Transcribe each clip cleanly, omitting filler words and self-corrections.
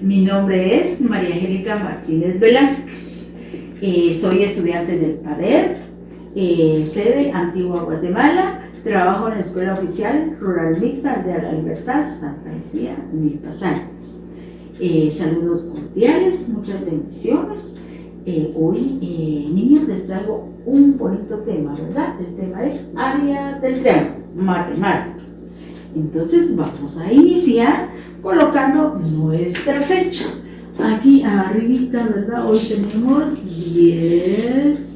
Mi nombre es María Angélica Martínez Velázquez. Soy estudiante del PADER, sede Antigua Guatemala. Trabajo en la Escuela Oficial Rural Mixta de la Libertad, Santa Lucía, Milpas Altas. Saludos cordiales, muchas bendiciones. Hoy, niños, les traigo un bonito tema, ¿verdad? El tema es área del triángulo, matemáticas. Entonces vamos a iniciar colocando nuestra fecha. Aquí arribita, ¿verdad? Hoy tenemos 10.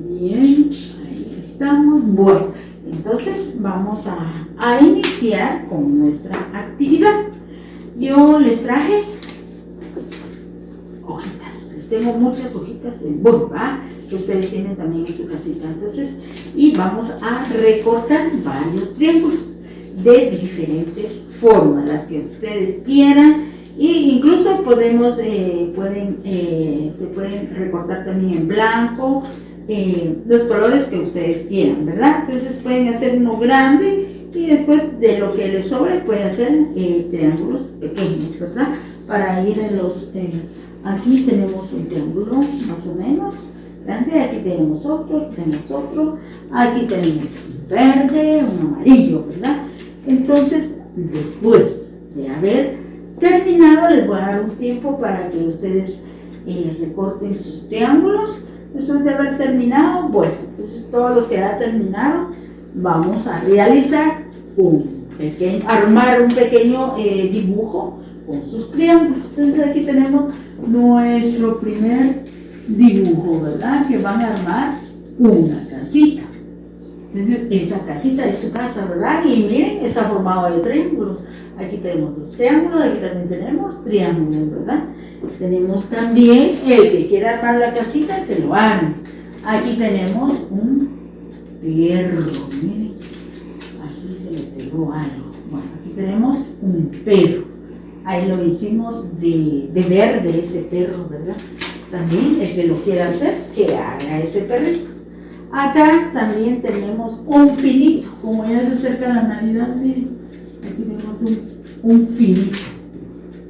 Bien, ahí estamos. Bueno, entonces vamos a iniciar con nuestra actividad. Yo les traje hojitas, les tengo muchas hojitas en bomba que ustedes tienen también en su casita. Entonces, y vamos a recortar varios triángulos de diferentes formas, las que ustedes quieran. Y incluso se pueden recortar también en blanco, los colores que ustedes quieran, ¿verdad? Entonces pueden hacer uno grande y después de lo que les sobre pueden hacer triángulos pequeños, ¿verdad? Para ir en los... aquí tenemos un triángulo más o menos grande, aquí tenemos otro, aquí tenemos un verde, un amarillo, ¿verdad? Entonces, después de haber terminado, les voy a dar un tiempo para que ustedes recorten sus triángulos. Después de haber terminado, bueno, entonces todos los que ya terminaron, vamos a realizar armar un pequeño dibujo con sus triángulos. Entonces aquí tenemos nuestro primer dibujo, ¿verdad? Que van a armar una casita. Entonces esa casita es su casa, ¿verdad? Y miren, está formado de triángulos. Aquí tenemos dos triángulos, aquí también tenemos triángulos, ¿verdad? Tenemos también el que quiera armar la casita, que lo arme. Aquí tenemos un perro, miren, aquí se le pegó algo. Bueno, aquí tenemos un perro. Ahí lo hicimos de verde ese perro, ¿verdad? También el que lo quiera hacer, que haga ese perrito. Acá también tenemos un pinito, como ya se acerca la Navidad, miren, aquí tenemos un pinito,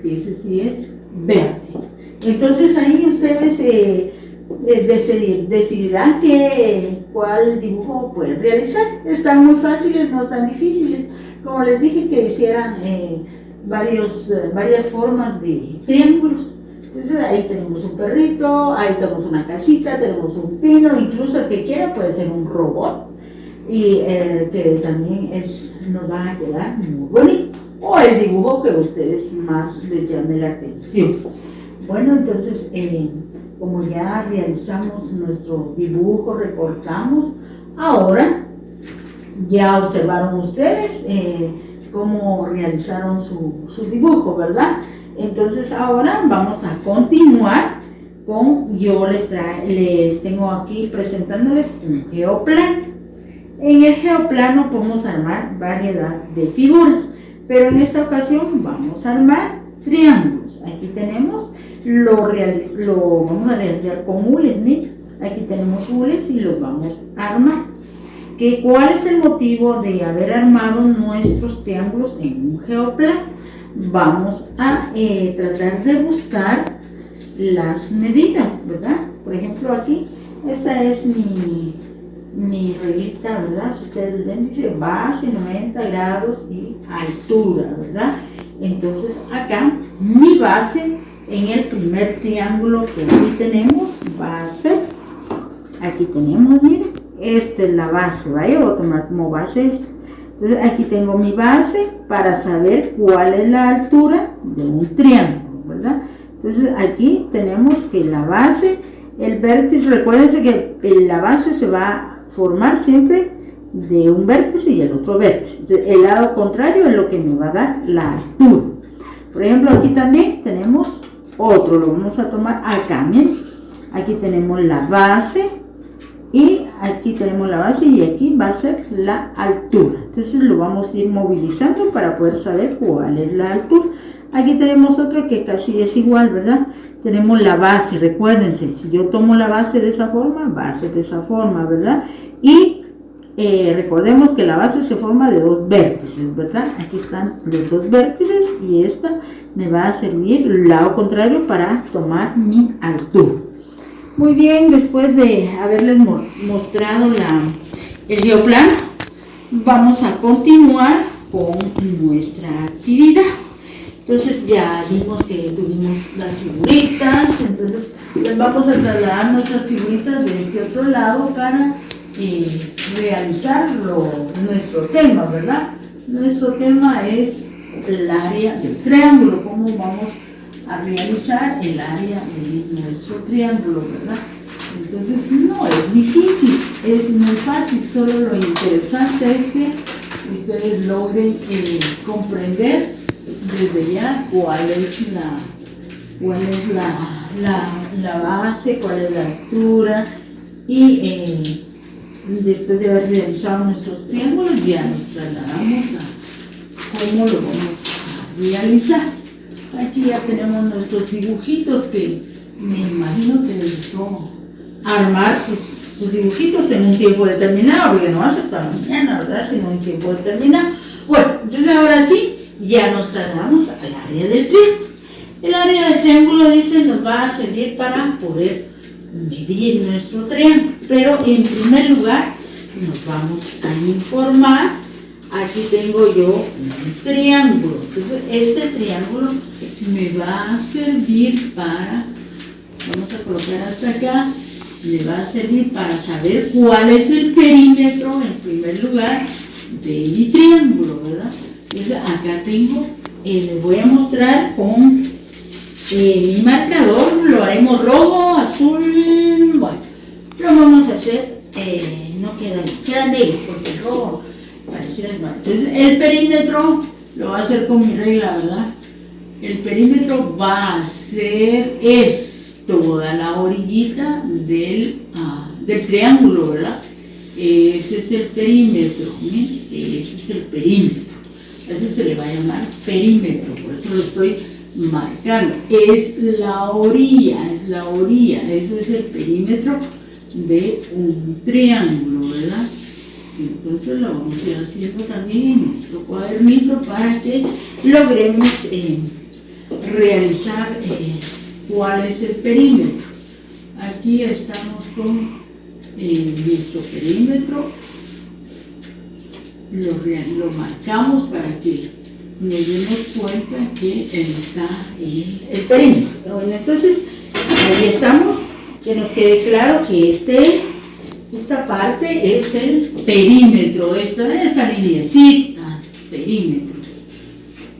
que ese sí es verde. Entonces ahí ustedes decidirán cuál dibujo pueden realizar. Están muy fáciles, no están difíciles. Como les dije, que hicieran varias formas de triángulos. Entonces ahí tenemos un perrito, ahí tenemos una casita, tenemos un pino, incluso el que quiera puede ser un robot, y que también nos va a quedar muy bonito, o el dibujo que a ustedes más les llame la atención. Bueno, entonces como ya realizamos nuestro dibujo, recortamos, ahora ya observaron ustedes cómo realizaron su dibujo, ¿verdad? Entonces ahora vamos a continuar con, yo les tengo aquí presentándoles un geoplano. En el geoplano podemos armar variedad de figuras, pero en esta ocasión vamos a armar triángulos. Aquí tenemos, lo vamos a realizar con hules, miren, aquí tenemos hules y los vamos a armar. ¿Cuál es el motivo de haber armado nuestros triángulos en un geoplano? Vamos a tratar de buscar las medidas, ¿verdad? Por ejemplo, aquí, esta es mi reglita, ¿verdad? Si ustedes ven, dice base, 90 grados y altura, ¿verdad? Entonces, acá, mi base en el primer triángulo que aquí tenemos va a ser, aquí tenemos, miren, esta es la base, ¿vale? Voy a tomar como base esta. Entonces aquí tengo mi base para saber cuál es la altura de un triángulo, ¿verdad? Entonces aquí tenemos que la base, el vértice, recuérdense que la base se va a formar siempre de un vértice y el otro vértice. Entonces, el lado contrario es lo que me va a dar la altura. Por ejemplo, aquí también tenemos otro, lo vamos a tomar acá, miren. Aquí tenemos la base y aquí tenemos la base y aquí va a ser la altura. Entonces lo vamos a ir movilizando para poder saber cuál es la altura. Aquí tenemos otro que casi es igual, ¿verdad? Tenemos la base, recuérdense, si yo tomo la base de esa forma, va a ser de esa forma, ¿verdad? Y recordemos que la base se forma de 2 vértices, ¿verdad? Aquí están los 2 vértices y esta me va a servir el lado contrario para tomar mi altura. Muy bien, después de haberles mostrado el geoplano, vamos a continuar con nuestra actividad. Entonces ya vimos que tuvimos las figuritas, entonces les vamos a trasladar nuestras figuritas de este otro lado para realizar nuestro tema, ¿verdad? Nuestro tema es el área del triángulo, cómo vamos a realizar el área de nuestro triángulo, ¿verdad? Entonces no es difícil, es muy fácil, solo lo interesante es que ustedes logren comprender desde ya cuál es la base, cuál es la altura y después de haber realizado nuestros triángulos ya nos trasladamos a cómo lo vamos a realizar. Aquí ya tenemos nuestros dibujitos que me imagino que les gustó armar sus dibujitos en un tiempo determinado, porque no va a ser para mañana, ¿verdad? Sino en un tiempo determinado. Bueno, entonces ahora sí, ya nos trasladamos al área del triángulo. El área del triángulo, dice, nos va a servir para poder medir nuestro triángulo, pero en primer lugar nos vamos a informar. Aquí tengo yo un triángulo, entonces este triángulo me va a servir para, vamos a colocar hasta acá, me va a servir para saber cuál es el perímetro en primer lugar de mi triángulo, ¿verdad? Entonces acá tengo, les voy a mostrar con mi marcador, lo haremos rojo, azul, bueno, lo vamos a hacer, no queda negro porque el rojo pareciera igual. Entonces el perímetro lo va a hacer con mi regla, ¿verdad? El perímetro va a ser toda la orillita del triángulo, ¿verdad? Ese es el perímetro, ¿sí? Ese es el perímetro. Eso se le va a llamar perímetro, por eso lo estoy marcando. Es la orilla, ese es el perímetro de un triángulo, ¿verdad? Entonces lo vamos a ir haciendo también en nuestro cuadernito para que logremos realizar cuál es el perímetro. Aquí estamos con nuestro perímetro, lo marcamos para que nos demos cuenta que está el perímetro. Bueno, entonces ahí estamos, que nos quede claro que esta parte es el perímetro, esta lineecita, perímetro.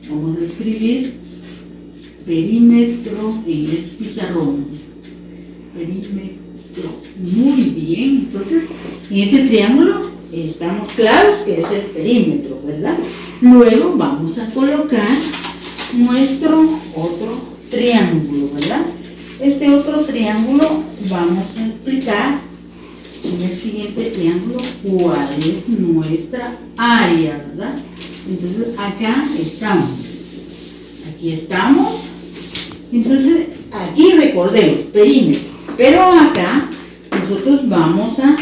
Vamos a escribir perímetro en el pizarrón. Perímetro. Muy bien, entonces en ese triángulo estamos claros que es el perímetro, ¿verdad? Luego vamos a colocar nuestro otro triángulo, ¿verdad? Este otro triángulo vamos a explicar en el siguiente triángulo cuál es nuestra área, ¿verdad? Entonces acá estamos. Aquí estamos. Entonces aquí recordemos perímetro, pero acá nosotros vamos a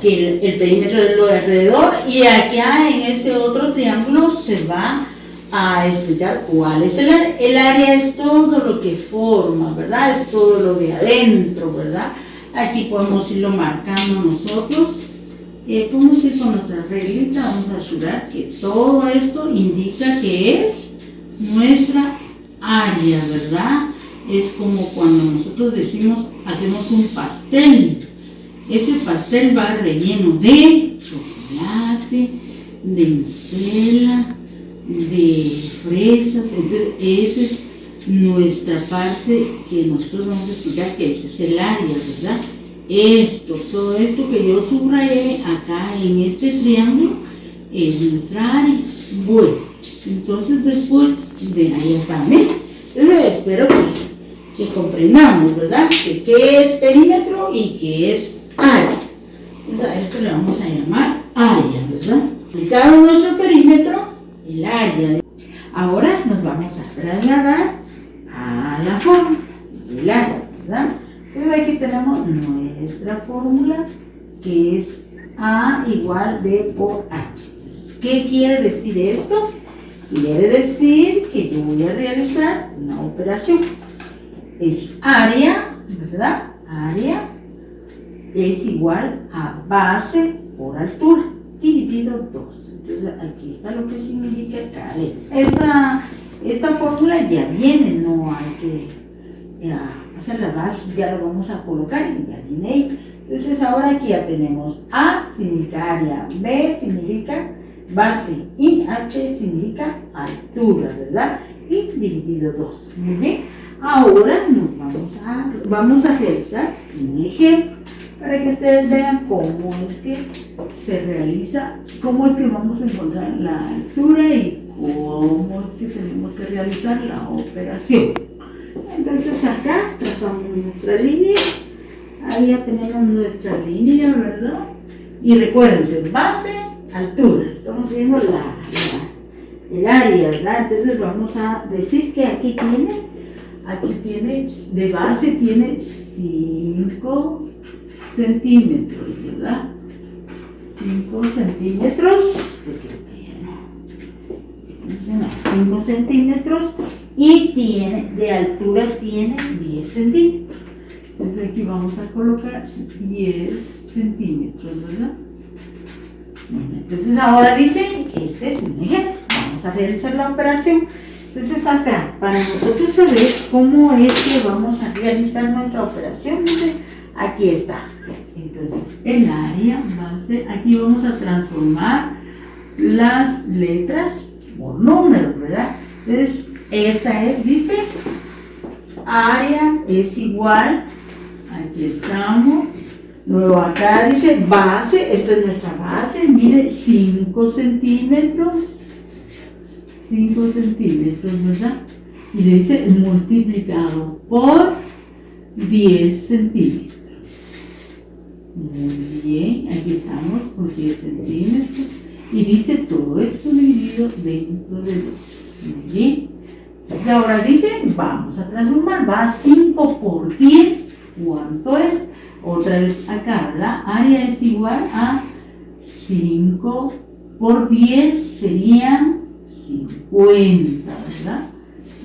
que el perímetro de lo de alrededor, y acá en este otro triángulo se va a explicar cuál es el área. El área es todo lo que forma, ¿verdad? Es todo lo de adentro, ¿verdad? Aquí podemos irlo marcando nosotros. Podemos ir con nuestra reglita, vamos a asegurar que todo esto indica que es nuestra área, ¿verdad? Es como cuando nosotros decimos, hacemos un pastel. Ese pastel va relleno de chocolate, de Nutella, de fresas. Entonces esa es nuestra parte que nosotros vamos a explicar que ese es el área, ¿verdad? Todo esto que yo subrayé acá en este triángulo es nuestra área. Bueno, entonces después de ahí está, ¿eh? Entonces espero que comprendamos, ¿verdad? Que qué es perímetro y qué es área. Entonces a esto le vamos a llamar área, ¿verdad? Aplicado nuestro perímetro, el área. Ahora nos vamos a trasladar a la fórmula del área, ¿verdad? Entonces aquí tenemos nuestra fórmula que es A igual B por H. Entonces, ¿qué quiere decir esto? Quiere decir que yo voy a realizar una operación. Es área, ¿verdad? Área es igual a base por altura dividido 2. Entonces aquí está lo que significa cada letra. Esta fórmula ya viene, no hay que hacer la base, ya lo vamos a colocar y ya viene ahí. Entonces ahora aquí ya tenemos A significa área, B significa base y H significa altura, ¿verdad? Y dividido 2. Muy bien. Ahora vamos a realizar un ejemplo para que ustedes vean cómo es que se realiza, cómo es que vamos a encontrar la altura y cómo es que tenemos que realizar la operación. Entonces acá trazamos nuestra línea, ahí ya tenemos nuestra línea, ¿verdad? Y recuérdense, base, altura, estamos viendo el área, ¿verdad? Entonces vamos a decir que aquí tiene, de base tiene 5 centímetros, ¿verdad? 5 centímetros, 5 centímetros y de altura tiene 10 centímetros. Entonces aquí vamos a colocar 10 centímetros, ¿verdad? Bueno, entonces ahora dice, este es un ejemplo, vamos a realizar la operación. Entonces acá, para nosotros saber cómo es que vamos a realizar nuestra operación, dice, aquí está. Entonces el área base, aquí vamos a transformar las letras por números, ¿verdad? Entonces esta dice, área es igual, aquí estamos. Luego acá dice base, esta es nuestra base, mire, 5 centímetros, 5 centímetros, ¿verdad? Y le dice multiplicado por 10 centímetros. Muy bien, aquí estamos por 10 centímetros. Y dice todo esto dividido dentro de 2. Muy bien. Entonces ahora dice, vamos a transformar, va 5 por 10, ¿cuánto es? Otra vez acá, ¿verdad? Área es igual a 5 por 10 serían 50, ¿verdad?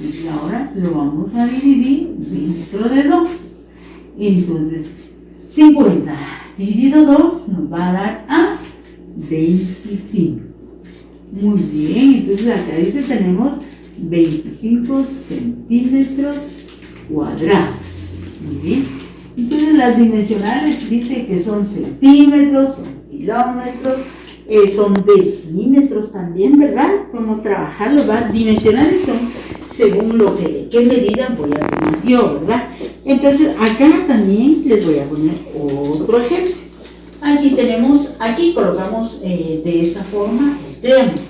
Y ahora lo vamos a dividir dentro de 2. Entonces, 50 dividido 2 nos va a dar a 25. Muy bien, entonces acá dice tenemos 25 centímetros cuadrados. Muy bien. Entonces las dimensionales dice que son centímetros, son kilómetros, son decímetros también, ¿verdad? Podemos trabajarlo, ¿verdad? Dimensionales son según qué medida voy a tomar yo, ¿verdad? Entonces acá también les voy a poner otro ejemplo. Aquí colocamos de esta forma el triángulo.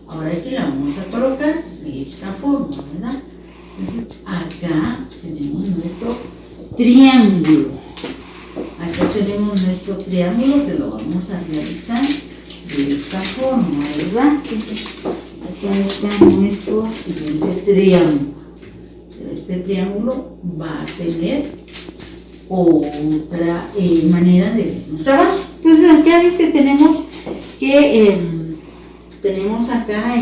Ahora aquí la vamos a colocar de esta forma, ¿verdad? Entonces acá tenemos nuestro triángulo. Acá tenemos nuestro triángulo que lo vamos a realizar de esta forma, ¿verdad? Entonces, acá está nuestro siguiente triángulo. Este triángulo va a tener otra manera de ver nuestra base. Entonces acá dice tenemos acá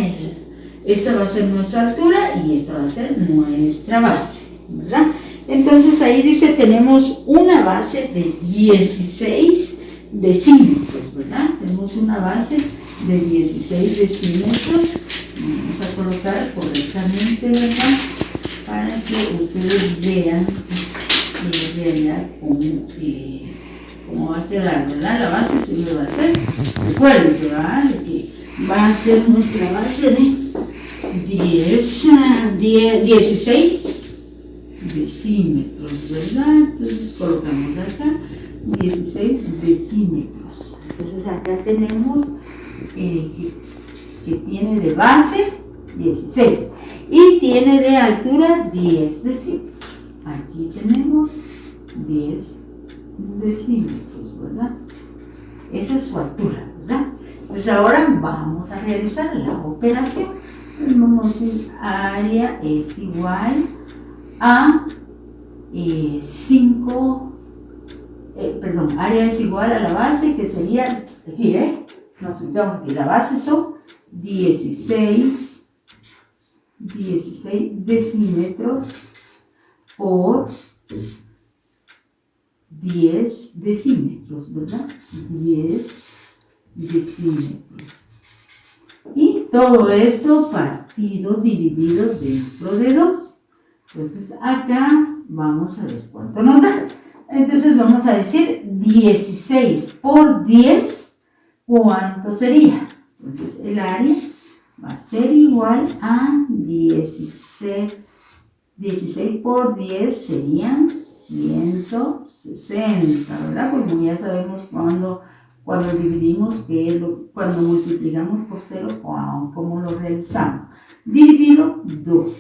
esta va a ser nuestra altura y esta va a ser nuestra base, ¿verdad? Entonces ahí dice tenemos una base de 16 decímetros, ¿verdad? Tenemos una base de 16 decímetros. Vamos a colocar correctamente, ¿verdad? Para que ustedes vean en realidad cómo va a quedar, ¿verdad? La base se me va a hacer. Recuerden, ¿verdad? Que va a ser nuestra base de 16 decímetros, ¿verdad? Entonces colocamos acá 16 decímetros. Entonces acá tenemos que tiene de base 16 y tiene de altura 10 decímetros. Aquí tenemos 10 decímetros, ¿verdad? Esa es su altura, ¿verdad? Entonces ahora vamos a realizar la operación. Entonces vamos a decir área es igual a 5 área es igual a la base, que sería, aquí, nos ubicamos aquí, la base son 16 decímetros por 10 decímetros, ¿verdad? 10 decímetros. Y todo esto dividido dentro de 2. Entonces acá vamos a ver cuánto nos da. Entonces vamos a decir 16 por 10, ¿cuánto sería? Entonces el área va a ser igual a 16 por 10 serían 160, ¿verdad? Como ya sabemos cuando dividimos, cuando multiplicamos por 0, ¿cómo lo realizamos? Dividido 2.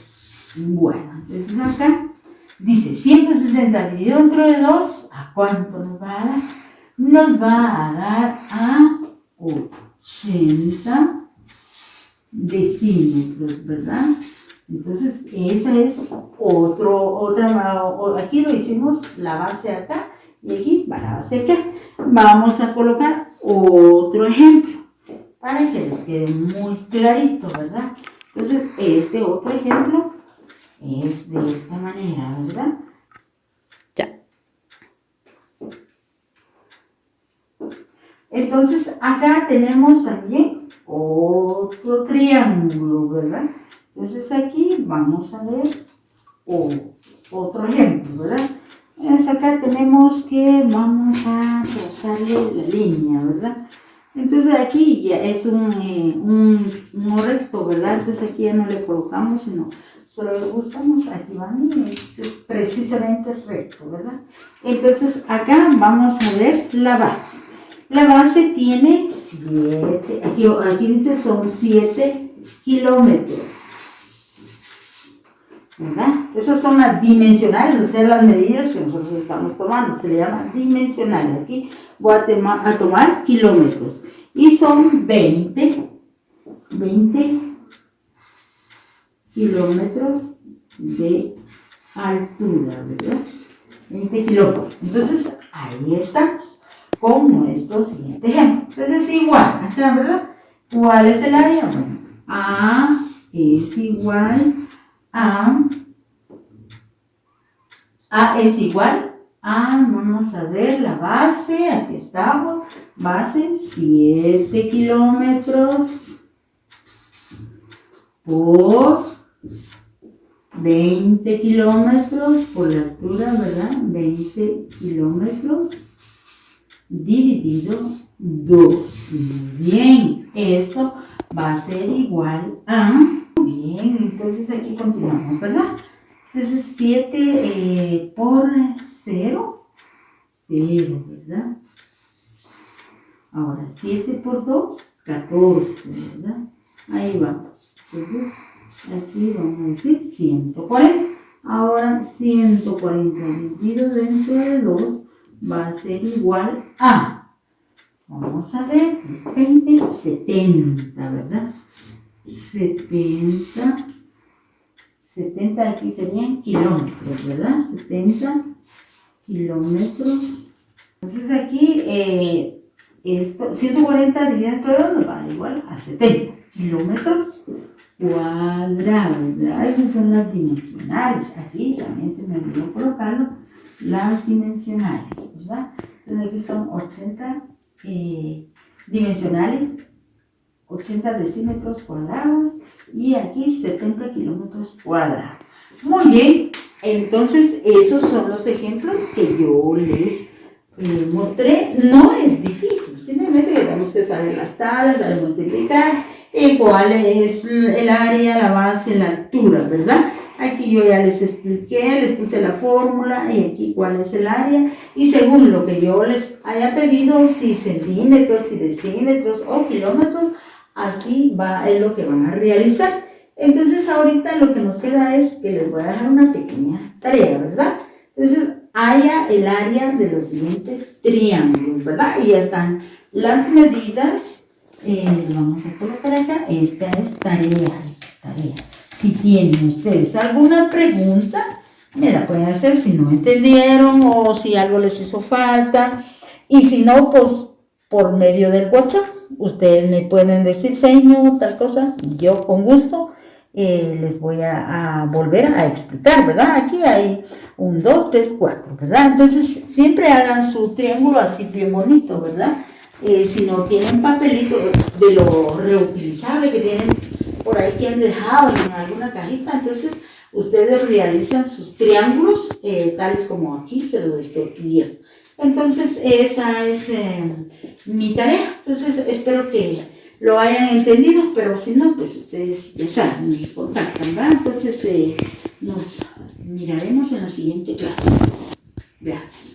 Bueno, entonces acá dice 160 dividido entre 2, ¿a cuánto nos va a dar? Nos va a dar a 80 decímetros, ¿verdad? Entonces, esa es aquí lo hicimos la base acá y aquí va la base acá. Vamos a colocar otro ejemplo para que les quede muy clarito, ¿verdad? Entonces, este otro ejemplo es de esta manera, ¿verdad? Ya. Entonces, acá tenemos también otro triángulo, ¿verdad? Entonces aquí vamos a ver otro ejemplo, ¿verdad? Entonces acá tenemos que vamos a trazarle la línea, ¿verdad? Entonces aquí ya es un recto, ¿verdad? Entonces aquí ya no le colocamos, sino solo le buscamos, aquí va y este es precisamente recto, ¿verdad? Entonces acá vamos a ver la base. La base tiene 7, aquí dice son 7 kilómetros, ¿verdad? Esas son las dimensionales, o sea, las medidas que nosotros estamos tomando, se le llama dimensionales. Aquí voy a tomar kilómetros y son 20 kilómetros de altura, ¿verdad? 20 kilómetros. Entonces, ahí estamos con nuestro siguiente ejemplo. Entonces, igual, acá, ¿verdad? ¿Cuál es el área? Bueno, A es igual a vamos a ver la base, aquí estamos, base 7 kilómetros por 20 kilómetros por la altura, ¿verdad? 20 kilómetros dividido 2. Bien, esto va a ser igual a, bien, entonces aquí continuamos, ¿verdad? Entonces 7 por 0, 0, ¿verdad? Ahora 7 por 2, 14, ¿verdad? Ahí vamos. Entonces aquí vamos a decir 140. Ahora 140 dividido dentro de 2 va a ser igual a, vamos a ver, 20, 70, ¿verdad? 70 aquí serían kilómetros, ¿verdad? 70 kilómetros. Entonces aquí, esto, 140 dividido entre 2 nos va a dar igual a 70 kilómetros cuadrados, ¿verdad? Esas son las dimensionales. Aquí también se me olvidó colocarlo, las dimensionales, ¿verdad? Entonces aquí son 80 dimensionales, 80 decímetros cuadrados y aquí 70 kilómetros cuadrados. Muy bien, entonces esos son los ejemplos que yo les mostré. No es difícil, simplemente tenemos que saber las tablas, de multiplicar, cuál es el área, la base, la altura, ¿verdad? Aquí yo ya les expliqué, les puse la fórmula y aquí cuál es el área. Y según lo que yo les haya pedido, si centímetros, si decímetros o kilómetros, así es lo que van a realizar. Entonces ahorita lo que nos queda es que les voy a dejar una pequeña tarea, ¿verdad? Entonces haya el área de los siguientes triángulos, ¿verdad? Y ya están las medidas. Vamos a colocar acá, esta es tarea. Si tienen ustedes alguna pregunta, me la pueden hacer si no entendieron o si algo les hizo falta. Y si no, pues por medio del WhatsApp, ustedes me pueden decir, señor, tal cosa, y yo con gusto les voy a volver a explicar, ¿verdad? Aquí hay 1, 2, 3, 4, ¿verdad? Entonces siempre hagan su triángulo así bien bonito, ¿verdad? Si no tienen papelito de lo reutilizable que tienen por ahí que han dejado en alguna cajita, entonces ustedes realizan sus triángulos tal como aquí se lo estoy. Entonces esa es mi tarea. Entonces espero que lo hayan entendido, pero si no, pues ustedes ya saben, me contactan, ¿verdad? Entonces nos miraremos en la siguiente clase. Gracias.